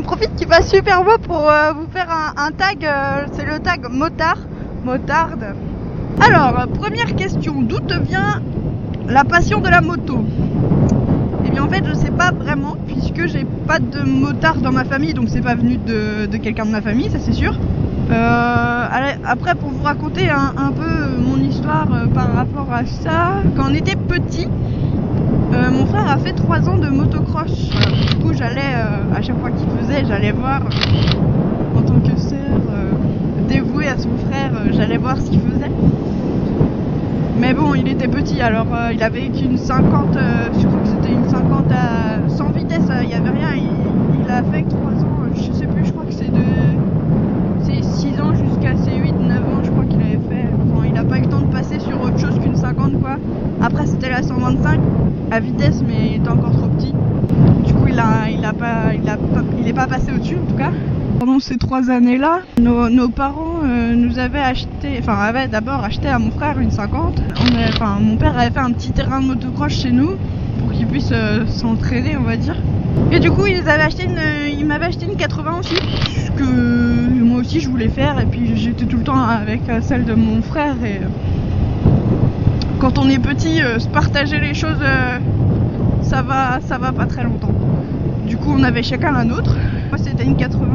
j'en profite qu'il va super beau pour vous faire un tag, c'est le tag motarde. Alors, première question, d'où te vient la passion de la moto? Eh bien en fait je sais pas vraiment, puisque j'ai pas de motard dans ma famille, donc c'est pas venu de quelqu'un de ma famille, ça c'est sûr. Allez, après pour vous raconter un peu mon histoire par rapport à ça, quand on était petit, mon frère a fait 3 ans de motocross. Du coup j'allais, à chaque fois qu'il faisait, j'allais voir en tant que sœur dévouée à son frère, j'allais voir ce qu'il faisait. Mais bon, il était petit, alors il avait qu'une 50, surtout que c'était une 50 à 100 vitesses, il n'y avait rien, il a fait 3 ans, je sais plus, je crois que c'est de ses 6 ans jusqu'à ses 8-9 ans, je crois qu'il avait fait. Enfin, il n'a pas eu le temps de passer sur autre chose qu'une 50 quoi. Après c'était la 125 à vitesse, mais il était encore trop petit. Du coup il est pas passé au-dessus en tout cas. Pendant ces 3 années-là, nos parents nous avaient avaient d'abord acheté à mon frère une 50. Mon père avait fait un petit terrain de motocross chez nous pour qu'il puisse s'entraîner, on va dire. Et du coup, il m'avait acheté une 80 aussi, ce que moi aussi je voulais faire. Et puis j'étais tout le temps avec celle de mon frère. Et quand on est petit, se partager les choses, ça va pas très longtemps. Du coup, on avait chacun la nôtre. Moi, c'était une 80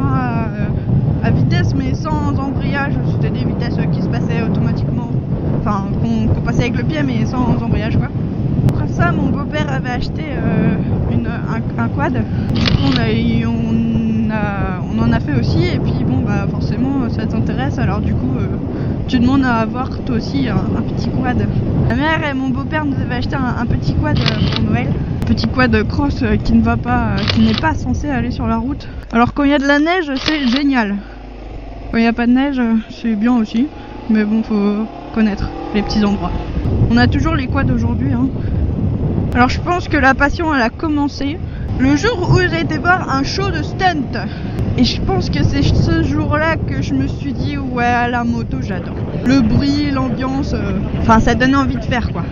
à vitesse, mais sans embrayage. C'était des vitesses qui se passaient automatiquement. Enfin, qu'on passait avec le pied, mais sans embrayage, quoi. Après ça, mon beau-père avait acheté un quad. Du coup, on en a fait aussi. Et puis, bon, bah, forcément, ça t'intéresse. Alors, du coup, tu demandes à avoir toi aussi un petit quad. Ma mère et mon beau-père nous avaient acheté un petit quad pour Noël. Petit quad cross qui n'est pas censé aller sur la route. Alors quand il y a de la neige, c'est génial. Quand il n'y a pas de neige, c'est bien aussi. Mais bon, faut connaître les petits endroits. On a toujours les quads aujourd'hui, hein. Alors je pense que la passion, elle a commencé le jour où j'ai été voir un show de stunt. Et je pense que c'est ce jour-là que je me suis dit, ouais, la moto, j'adore. Le bruit, l'ambiance, ça donnait envie de faire, quoi.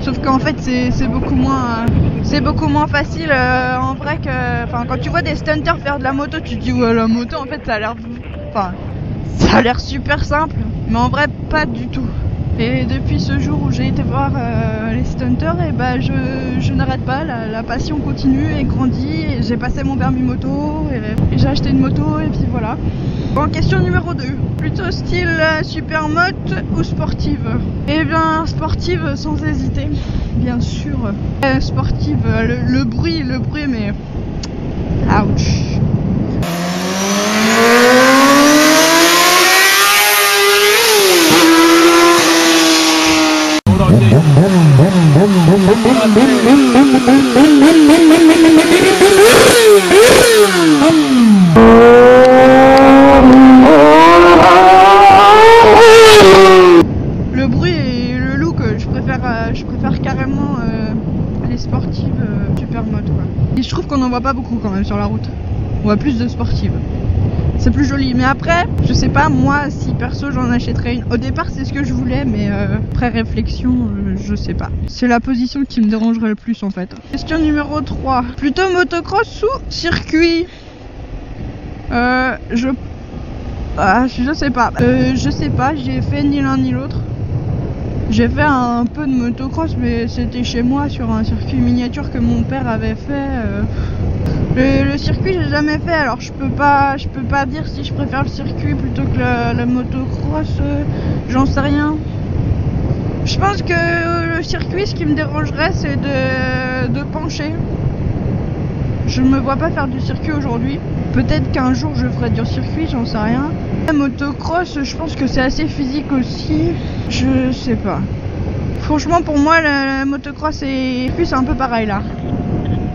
Sauf qu'en fait c'est beaucoup moins facile en vrai que quand tu vois des stunters faire de la moto, tu te dis ouais, la moto en fait ça a l'air super simple, mais en vrai pas du tout. Et depuis ce jour où j'ai été voir les stunters, et je n'arrête pas, la passion continue et grandit. Et j'ai passé mon permis moto et j'ai acheté une moto et puis voilà. Bon, question numéro 2. Plutôt style supermoto ou sportive? Eh bien sportive sans hésiter, bien sûr. Sportive, le bruit mais... Ouch. Le bruit et le look, je préfère carrément les sportives supermoto, quoi. Et je trouve qu'on en voit pas beaucoup quand même sur la route. On voit plus de sportives. C'est plus joli, mais après, je sais pas, moi, si perso j'en achèterais une. Au départ, c'est ce que je voulais, mais après réflexion, je sais pas. C'est la position qui me dérangerait le plus en fait. Question numéro 3. Plutôt motocross ou circuit? Je sais pas. Je sais pas, j'ai fait ni l'un ni l'autre. J'ai fait un peu de motocross, mais c'était chez moi sur un circuit miniature que mon père avait fait. Le circuit j'ai jamais fait, alors je peux pas dire si je préfère le circuit plutôt que la motocross, j'en sais rien. Je pense que le circuit, ce qui me dérangerait, c'est de pencher. Je me vois pas faire du circuit aujourd'hui. Peut-être qu'un jour je ferai du circuit, j'en sais rien. La motocross, je pense que c'est assez physique aussi. Je sais pas. Franchement, pour moi, la motocross et plus c'est un peu pareil là.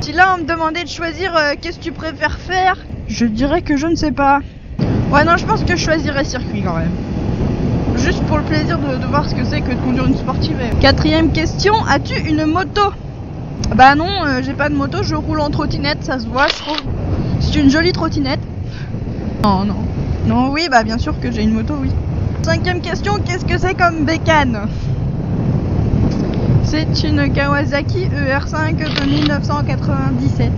Si là on me demandait de choisir qu'est-ce que tu préfères faire, je dirais que je ne sais pas. Ouais, non, je pense que je choisirais circuit quand même. Juste pour le plaisir de voir ce que c'est que de conduire une sportive. 4e question, as-tu une moto? Bah non, j'ai pas de moto, je roule en trottinette, ça se voit, je trouve. C'est une jolie trottinette. Non. Non, oui, bah bien sûr que j'ai une moto, oui. 5e question, qu'est-ce que c'est comme bécane? C'est une Kawasaki ER5 de 1997.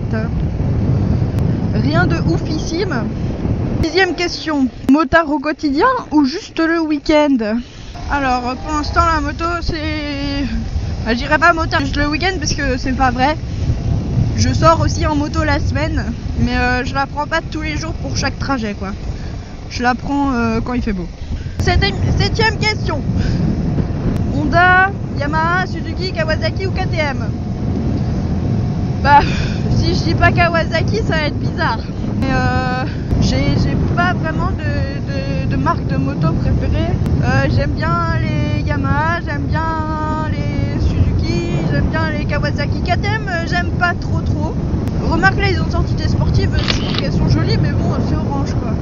rien de oufissime. 6e question, motard au quotidien ou juste le week-end? Alors pour l'instant la moto c'est... je dirais pas motard juste le week-end parce que c'est pas vrai. Je sors aussi en moto la semaine, mais je la prends pas tous les jours pour chaque trajet quoi. Je la prends quand il fait beau. 7e question. Honda, Yamaha, Suzuki, Kawasaki ou KTM? Bah, si je dis pas Kawasaki, ça va être bizarre. Mais j'ai pas vraiment de marque de moto préférée. J'aime bien les Yamaha, j'aime bien les Suzuki, j'aime bien les Kawasaki. KTM, j'aime pas trop. Remarque là, ils ont sorti des sportives, je trouve qu'elles sont jolies, mais bon, c'est orange quoi.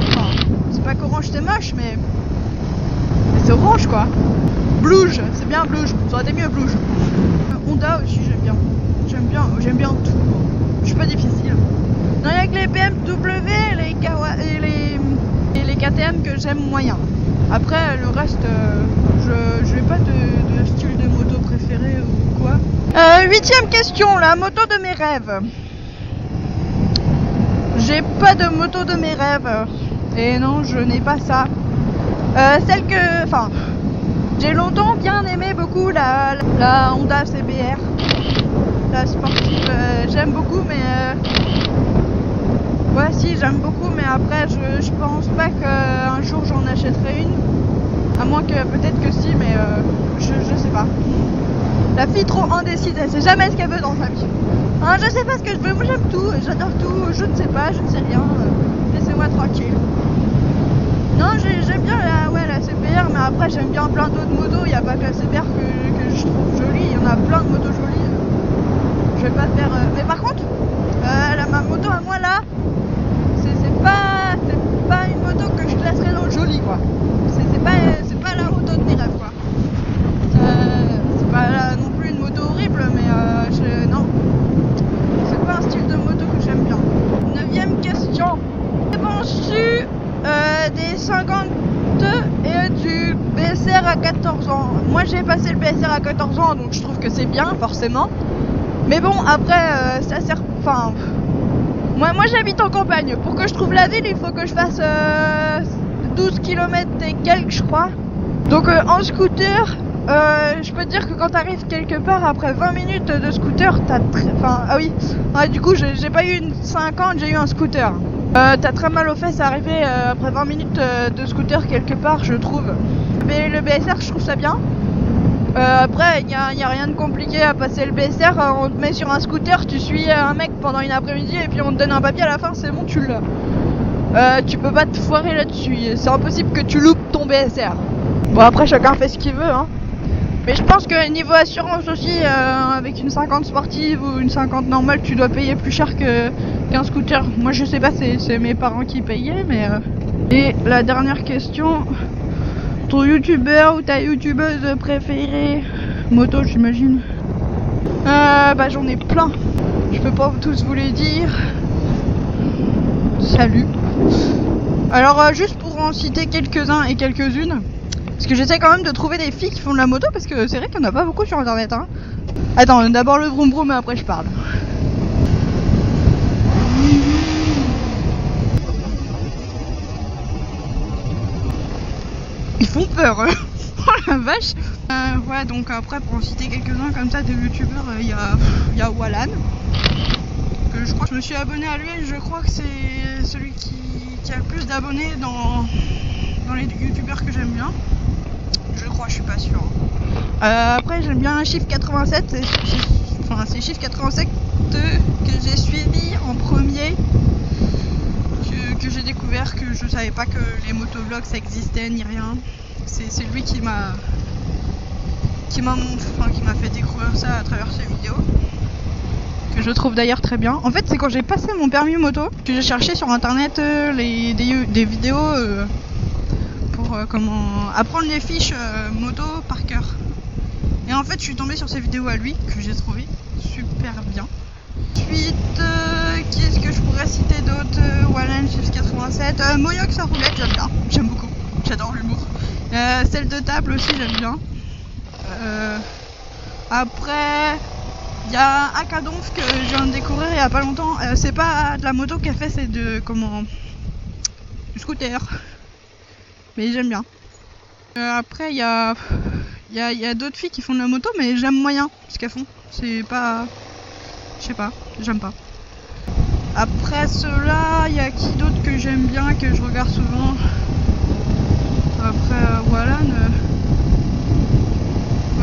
Enfin, c'est pas qu'orange c'est moche, mais c'est orange quoi. Bluge, c'est bien Bluge, ça aurait été mieux Bluge. Honda aussi j'aime bien tout. Je suis pas difficile. Non, il y a que les BMW, les Kawa et les KTM que j'aime moyen. Après le reste, je n'ai pas de style de moto préféré ou quoi. 8e question, la moto de mes rêves. J'ai pas de moto de mes rêves. Et non, je n'ai pas ça. Celle que... Enfin, j'ai longtemps bien aimé beaucoup la Honda CBR. La sportive, j'aime beaucoup, mais... ouais, si, j'aime beaucoup, mais après, je pense pas qu'un jour j'en achèterai une. À moins que, peut-être que si, mais je sais pas. La fille trop indécise, elle sait jamais ce qu'elle veut dans sa vie. Hein, je sais pas ce que je veux, moi j'aime tout, j'adore tout, je ne sais pas, je ne sais rien. Laissez-moi tranquille. Non, j'aime bien la CBR, mais après j'aime bien plein d'autres motos. Il n'y a pas que la CBR que je trouve jolie, il y en a plein de motos jolies. Je vais pas faire... Mais par contre, ma moto à moi là, c'est pas une moto que je classerais dans le joli quoi. C'est pas la moto de mes rêves quoi. C'est pas non plus une moto horrible, mais non. C'est pas un style de moto que j'aime bien. 9e question. Que penses-tu des 52 et du BSR à 14 ans? Moi j'ai passé le BSR à 14 ans, donc je trouve que c'est bien forcément. Mais bon, après, ça sert... Enfin... Moi j'habite en campagne. Pour que je trouve la ville, il faut que je fasse 12 km et quelques, je crois. Donc en scooter, je peux te dire que quand t'arrives quelque part, après 20 minutes de scooter, t'as... Enfin, ah oui. Ouais, du coup, j'ai pas eu une 50, j'ai eu un scooter. T'as très mal aux fesses à arriver après 20 minutes de scooter quelque part, je trouve. Mais le BSR, je trouve ça bien. Après, il n'y a rien de compliqué à passer le BSR, on te met sur un scooter, tu suis un mec pendant une après-midi et puis on te donne un papier à la fin, c'est bon, tu l'as. Tu peux pas te foirer là-dessus, c'est impossible que tu loupes ton BSR. Bon, après, chacun fait ce qu'il veut, hein. Mais je pense que niveau assurance aussi, avec une 50 sportive ou une 50 normale, tu dois payer plus cher qu'un scooter. Moi, je sais pas, c'est mes parents qui payaient, mais... Et la dernière question... Ton youtubeur ou ta youtubeuse préférée? Moto, j'imagine. Bah j'en ai plein. Je peux pas tous vous les dire. Salut. Alors juste pour en citer quelques-uns et quelques-unes, parce que j'essaie quand même de trouver des filles qui font de la moto, parce que c'est vrai qu'il n'y en a pas beaucoup sur internet, hein. Attends, d'abord le vroom vroom et après je parle. Ils font peur, oh la vache. Ouais, donc après pour en citer quelques-uns comme ça de youtubeurs, il y a Wallan, que je crois que je me suis abonné à lui, je crois que c'est celui qui a le plus d'abonnés dans les youtubeurs que j'aime bien. Je crois, je suis pas sûre. Après j'aime bien Chiffre 87, c'est Chiffre 87 que j'ai suivi en premier, que j'ai découvert, que je savais pas que les motovlogs ça existait ni rien. C'est lui qui m'a fait découvrir ça à travers ses vidéos, que je trouve d'ailleurs très bien. En fait, c'est quand j'ai passé mon permis moto que j'ai cherché sur internet des vidéos pour comment apprendre les fiches moto par cœur. Et en fait, je suis tombée sur ces vidéos à lui que j'ai trouvé super bien. Ensuite, qui est-ce que je pourrais citer d'autres? Wallan, Chiffre 87, Moyox à roulette, j'aime bien, j'aime beaucoup, j'adore l'humour. Celle de table aussi, j'aime bien. Après, Il y a un Cadonf que je viens de découvrir il y a pas longtemps. C'est pas de la moto qu'elle fait, c'est de du scooter. Mais j'aime bien. Après il y a d'autres filles qui font de la moto, mais j'aime moyen ce qu'elles font. C'est pas, je sais pas, j'aime pas. Après cela, il y a qui d'autre que j'aime bien, que je regarde souvent. Après voilà.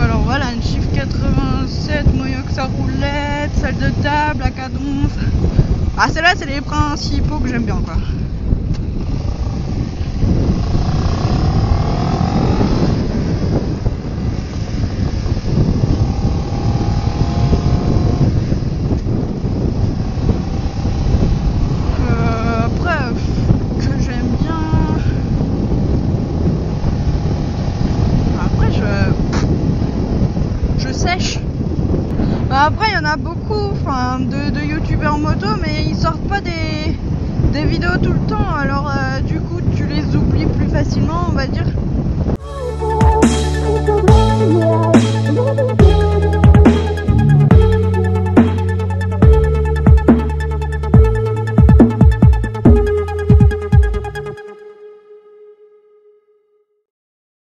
Alors voilà, une Shift 87, Moyoxa roulette, salle de table, à Cadonf. Ah, celles-là, c'est les principaux que j'aime bien, quoi. Après, que j'aime bien. Après, je sèche. Après, il y en a beaucoup de youtubeurs moto, mais ils sortent pas des vidéos tout le temps. Alors, du coup, tu les oublies plus facilement, on va dire.